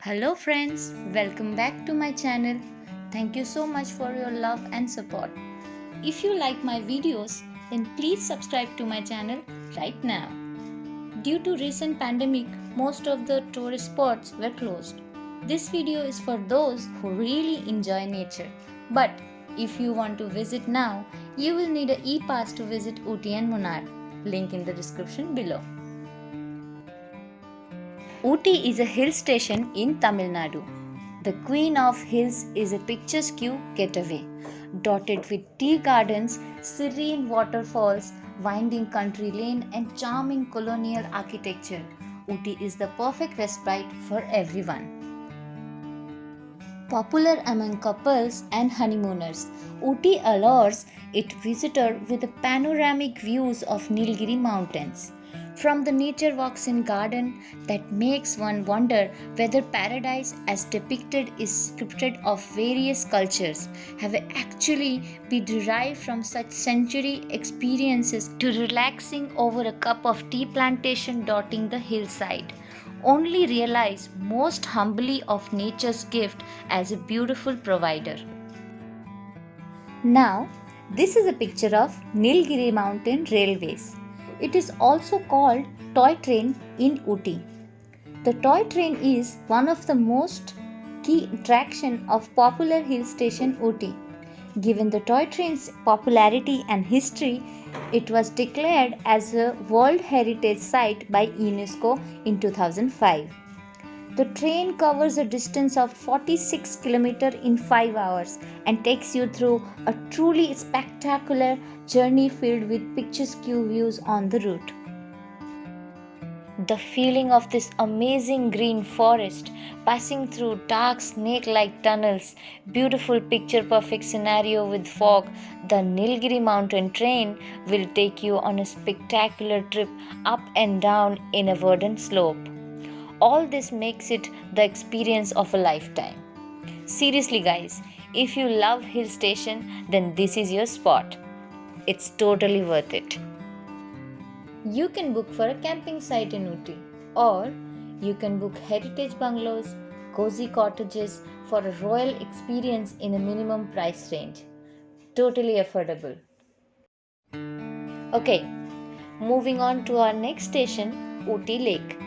Hello friends, welcome back to my channel. Thank you so much for your love and support. If you like my videos, then please subscribe to my channel right now. Due to recent pandemic, most of the tourist spots were closed. This video is for those who really enjoy nature. But if you want to visit now, you will need an e-pass to visit Ooty and Munnar. Link in the description below. Ooty is a hill station in Tamil Nadu. The Queen of Hills is a picturesque getaway, dotted with tea gardens, serene waterfalls, winding country lane, and charming colonial architecture. Ooty is the perfect respite for everyone. Popular among couples and honeymooners, Ooty allures its visitor with panoramic views of Nilgiri mountains. From the nature walks in garden that makes one wonder whether paradise as depicted is scripted of various cultures have actually been derived from such century experiences to relaxing over a cup of tea plantation dotting the hillside. Only realize most humbly of nature's gift as a beautiful provider. Now, this is a picture of Nilgiri Mountain Railways. It is also called toy train in Ooty. The toy train is one of the most key attraction of popular hill station Ooty. Given the toy train's popularity and history, it was declared as a World Heritage Site by UNESCO in 2005. The train covers a distance of 46 km in 5 hours and takes you through a truly spectacular journey filled with picturesque views on the route. The feeling of this amazing green forest passing through dark snake-like tunnels, beautiful picture-perfect scenario with fog, the Nilgiri mountain train will take you on a spectacular trip up and down in a verdant slope. All this makes it the experience of a lifetime. Seriously guys, if you love hill station, then this is your spot. It's totally worth it. You can book for a camping site in Ooty, or you can book heritage bungalows, cozy cottages for a royal experience in a minimum price range. Totally affordable. Okay, moving on to our next station, Ooty Lake.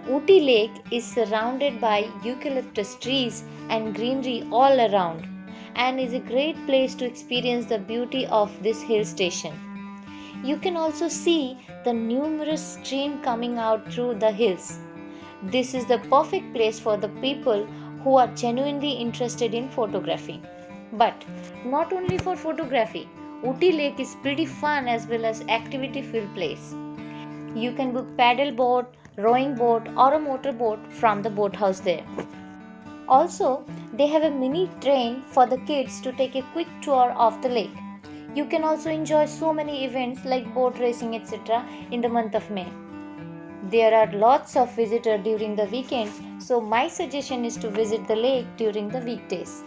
Ooty Lake is surrounded by eucalyptus trees and greenery all around and is a great place to experience the beauty of this hill station. You can also see the numerous streams coming out through the hills. This is the perfect place for the people who are genuinely interested in photography. But not only for photography, Ooty Lake is pretty fun as well as activity filled place. You can book paddle boat, rowing boat or a motor boat from the boathouse there. Also, they have a mini train for the kids to take a quick tour of the lake. You can also enjoy so many events like boat racing etc. in the month of May. There are lots of visitors during the weekend, so my suggestion is to visit the lake during the weekdays.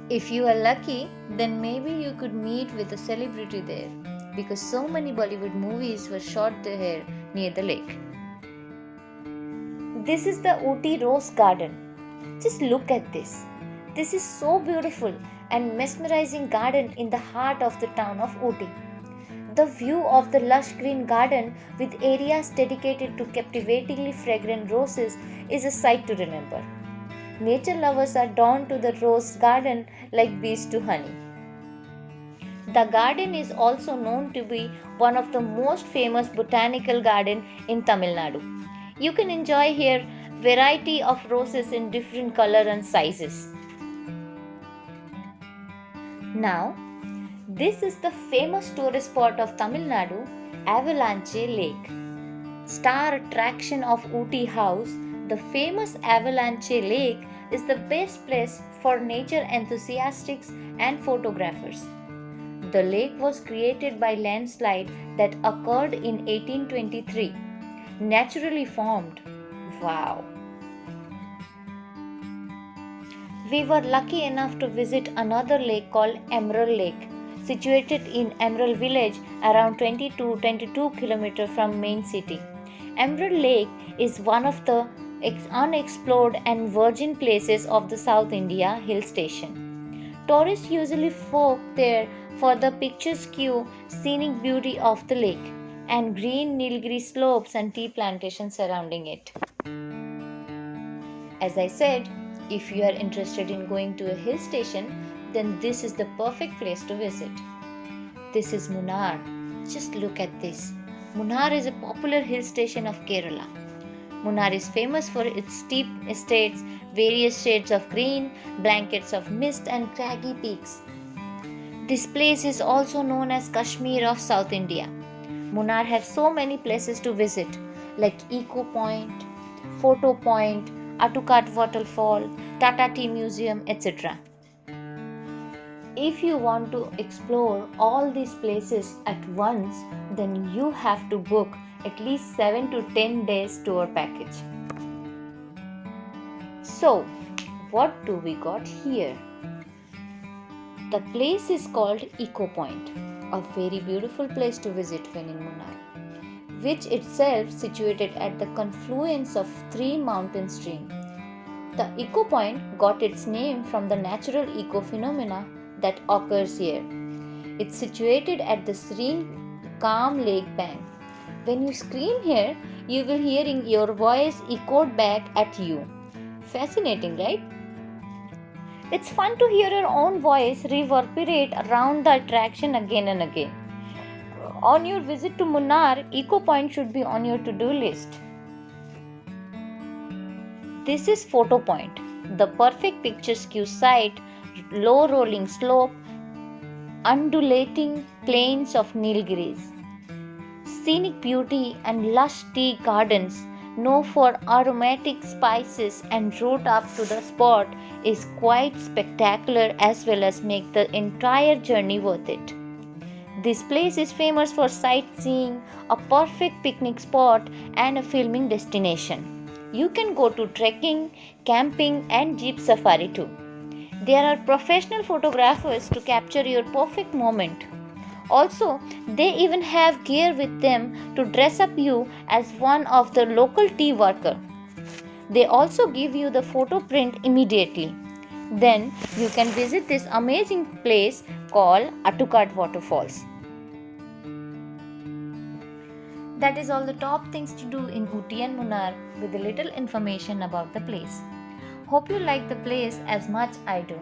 If you are lucky, then maybe you could meet with a celebrity there, because so many Bollywood movies were shot there near the lake. This is the Ooty Rose Garden. Just look at this. This is so beautiful and mesmerizing garden in the heart of the town of Ooty. The view of the lush green garden with areas dedicated to captivatingly fragrant roses is a sight to remember. Nature lovers are drawn to the rose garden like bees to honey. The garden is also known to be one of the most famous botanical gardens in Tamil Nadu. You can enjoy here variety of roses in different color and sizes. Now, this is the famous tourist spot of Tamil Nadu, Avalanche Lake. Star attraction of Ooty House, the famous Avalanche Lake is the best place for nature enthusiasts and photographers. The lake was created by landslide that occurred in 1823, naturally formed. Wow! We were lucky enough to visit another lake called Emerald Lake, situated in Emerald village around 20 to 22 km from main city. Emerald Lake is one of the unexplored and virgin places of the South India hill station. Tourists usually flock there for the picturesque scenic beauty of the lake and green Nilgiri slopes and tea plantations surrounding it. As I said, if you are interested in going to a hill station, then this is the perfect place to visit. This is Munnar. Just look at this. Munnar is a popular hill station of Kerala. Munnar is famous for its steep estates, various shades of green, blankets of mist and craggy peaks. This place is also known as Kashmir of South India. Munnar has so many places to visit like Eco Point, Photo Point, Atukat Waterfall, Tata Tea Museum, etc. If you want to explore all these places at once, then you have to book at least 7 to 10 days tour package. So, what do we got here? The place is called Eco Point, a very beautiful place to visit when in Munnar, which itself situated at the confluence of 3 mountain streams. The Eco Point got its name from the natural eco phenomena that occurs here. It's situated at the serene, calm lake bank. When you scream here, you will hearing your voice echoed back at you. Fascinating, right? It's fun to hear your own voice reverberate around the attraction again and again. On your visit to Munnar, Eco Point should be on your to-do list. This is Photo Point, the perfect picturesque site, low rolling slope, undulating plains of Nilgiris. Scenic beauty and lush tea gardens known for aromatic spices and route up to the spot is quite spectacular as well as make the entire journey worth it. This place is famous for sightseeing, a perfect picnic spot and a filming destination. You can go to trekking, camping and jeep safari too. There are professional photographers to capture your perfect moment. Also, they even have gear with them to dress up you as one of the local tea workers. They also give you the photo print immediately. Then you can visit this amazing place called Atukat Waterfalls. That is all the top things to do in Ooty and Munnar with a little information about the place. Hope you like the place as much I do.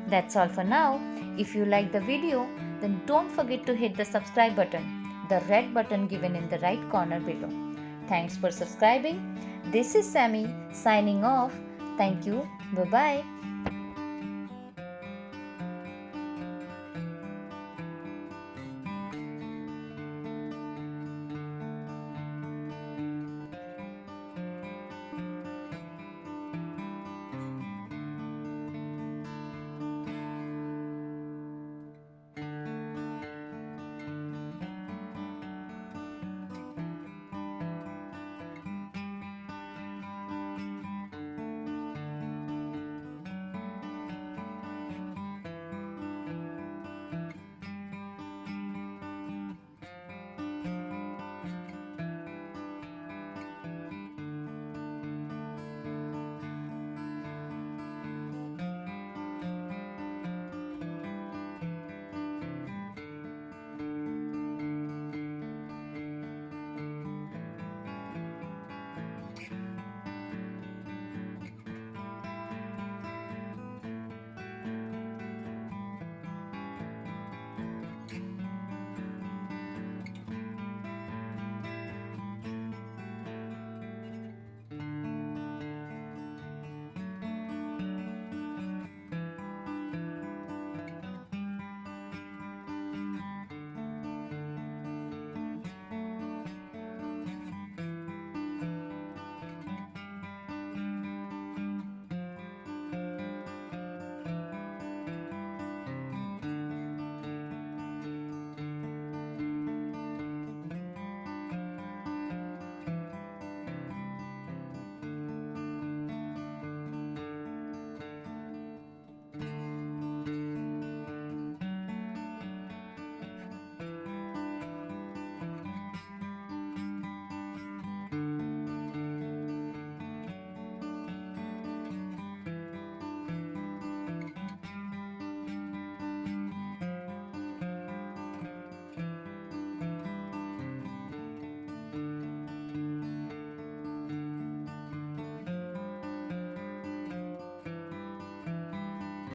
That's all for now. If you like the video, then don't forget to hit the subscribe button, the red button given in the right corner below. Thanks for subscribing. This is Sammy signing off. Thank you. Bye-bye.